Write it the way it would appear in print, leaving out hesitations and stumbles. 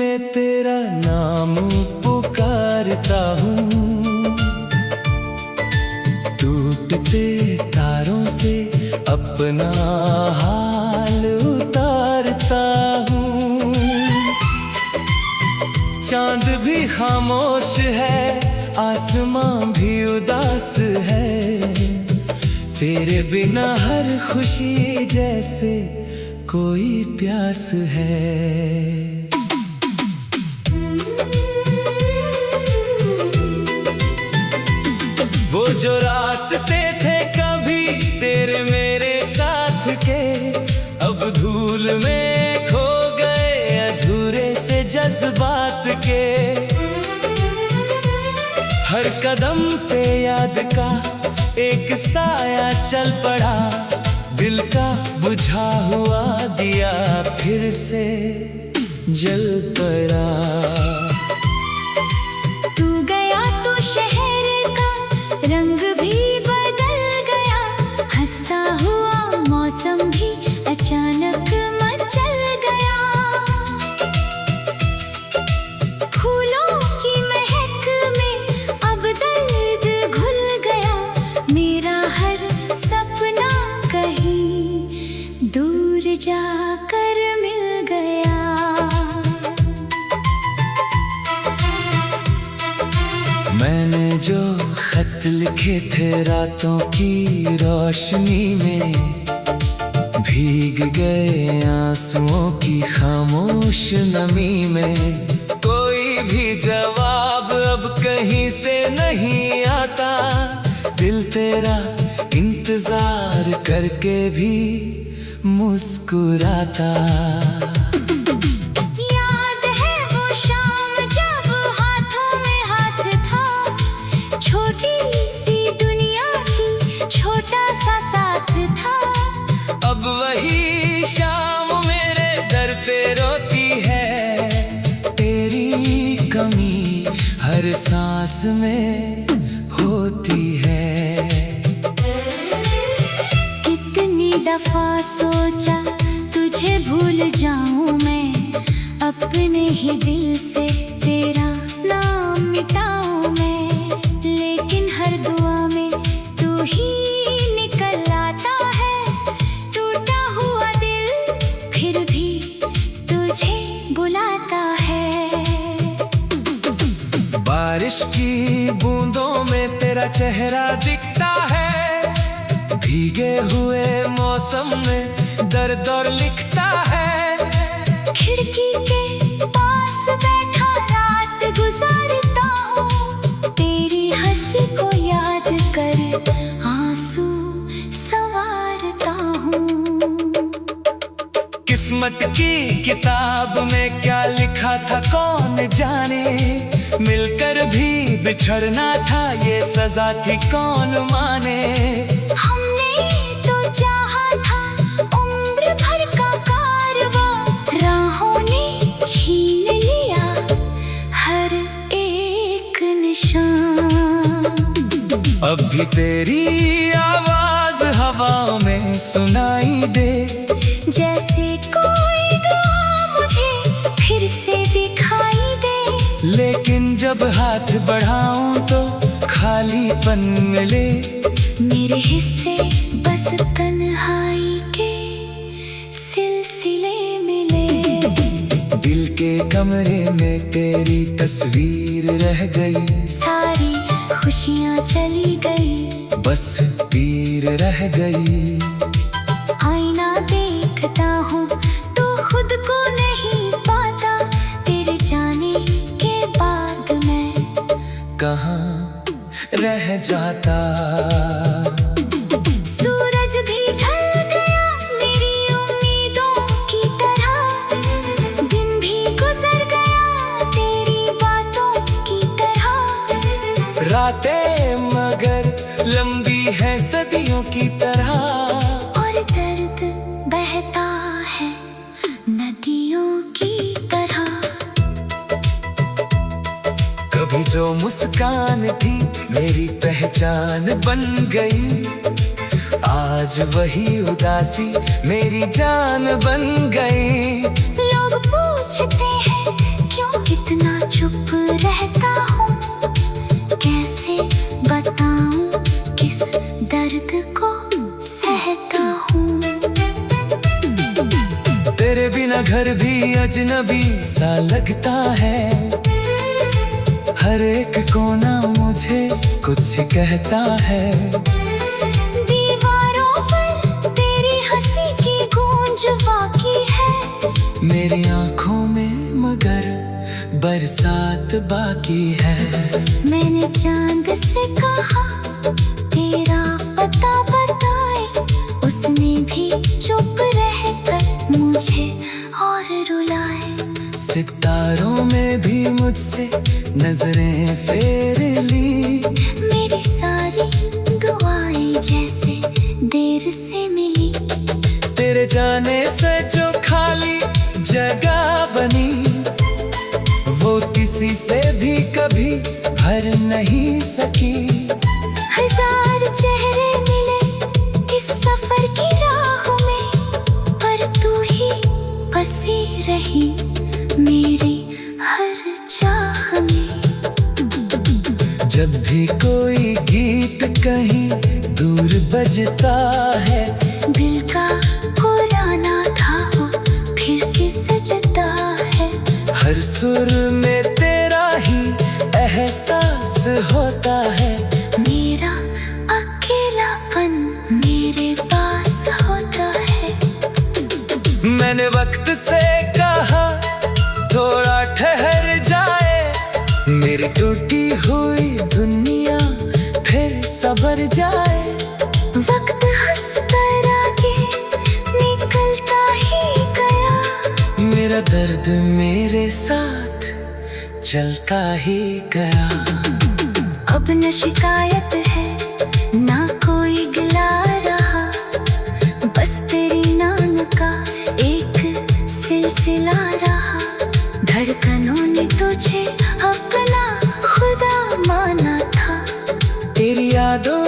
में तेरा नाम पुकारता हूँ, टूटते तारों से अपना हाल उतारता हूँ। चांद भी खामोश है, आसमां भी उदास है, तेरे बिना हर खुशी जैसे कोई प्यास है। वो जो रास्ते थे कभी तेरे मेरे साथ के, अब धूल में खो गए अधूरे से जज्बात के। हर कदम पे याद का एक साया चल पड़ा, दिल का बुझा हुआ दिया फिर से जल पड़ा। तू गया तो शहर का रंग भी बदल गया, हंसता हुआ मौसम भी अचानक मचल गया। फूलों की महक में अब दर्द घुल गया, मेरा हर सपना कहीं दूर जाकर मिल गया। मैंने जो खत लिखे थे रातों की रोशनी में, भीग गए आंसुओं की खामोश नमी में। कोई भी जवाब अब कहीं से नहीं आता, दिल तेरा इंतजार करके भी मुस्कुराता। याद है वो शाम जब हाथों में हाथ था, छोटी सी दुनिया थी, छोटा सा साथ था। अब वही शाम मेरे दर पे रोती है, तेरी कमी हर सांस में होती है। कितनी दफा सोचा तुझे भूल जाऊं मैं, अपने ही दिल से तेरा नाम मिटाऊं मैं, लेकिन हर दुआ में तू ही निकल आता है। टूटा हुआ दिल फिर भी तुझे बुलाता है। बारिश की बूंदों में तेरा चेहरा दिखता है, भीगे हुए मौसम में दर्द और लिखता है। खिड़की के पास बैठा रात गुजारता हूँ, तेरी हंसी को याद कर आंसू संवारता हूँ। किस्मत की किताब में क्या लिखा था कौन जाने, मिलकर भी बिछड़ना था ये सजा थी कौन माने। हमने तो चाहा था उम्र भर का कारवां, राहों ने छीन लिया हर एक निशान। अब भी तेरी आवाज हवाओं में सुनाई दे, जैसे कोई दुआ मुझे फिर से दिखाई दे। लेकिन जब हाथ बढ़ाऊं तो खालीपन मिले, मेरे हिस्से बस तन्हाई के सिलसिले मिले। दिल के कमरे में तेरी तस्वीर रह गई, सारी खुशियाँ चली गई, बस पीर रह गई। आईना देखता हूँ तो खुद को नहीं पाता, तेरे जाने के बाद मैं कहाँ रह जाता। सूरज भी ढल गया मेरी उम्मीदों की तरह, दिन भी गुजर गया तेरी बातों की तरह। रातें मगर लंबी है सदियों की तरह, और दर्द बहता है नदियों की तरह। कभी जो मुस्कान थी मेरी पहचान बन गई, आज वही उदासी मेरी जान बन गई। लोग पूछते हैं क्यों पर भी अजनबी सा लगता है। हर एक कोना मुझे कुछ कहता है। दीवारों पर तेरी हंसी की गूंज बाकी है। मेरी आंखों में मगर बरसात बाकी है। मैंने चांद से कहा तेरा पता बताए, उसने भी चुप रहकर मुझे और रुलाए। सितारों में भी मुझसे नजरें फेर ली। मेरी सारी दुआएं जैसे देर से मिली। तेरे जाने से जो खाली जगह बनी, वो किसी से भी कभी भर नहीं सकी। हजार चेहरे मिले इस सफर की राह में, पर तू ही बसी रही मेरी हर चाह में। जब भी कोई गीत कहीं दूर बजता है, दिल का पुराना था वो फिर से सजता है। हर सुर में तेरा ही एहसास होता है। मेरा अकेलापन मेरे पास होता है। मैंने वक्त से कहा थोड़ा ठहर जाए, मेरी टूटी हुई दुनिया फिर संवर जाए। वक्त हंसकर आगे निकलता ही गया। मेरा दर्द मेरे साथ चलता ही गया। अब न शिकायत है ना कोई गिला रहा, बस तेरी नाम का एक सिलसिला रहा। धड़कनों ने तुझे अपना खुदा माना था। तेरी यादों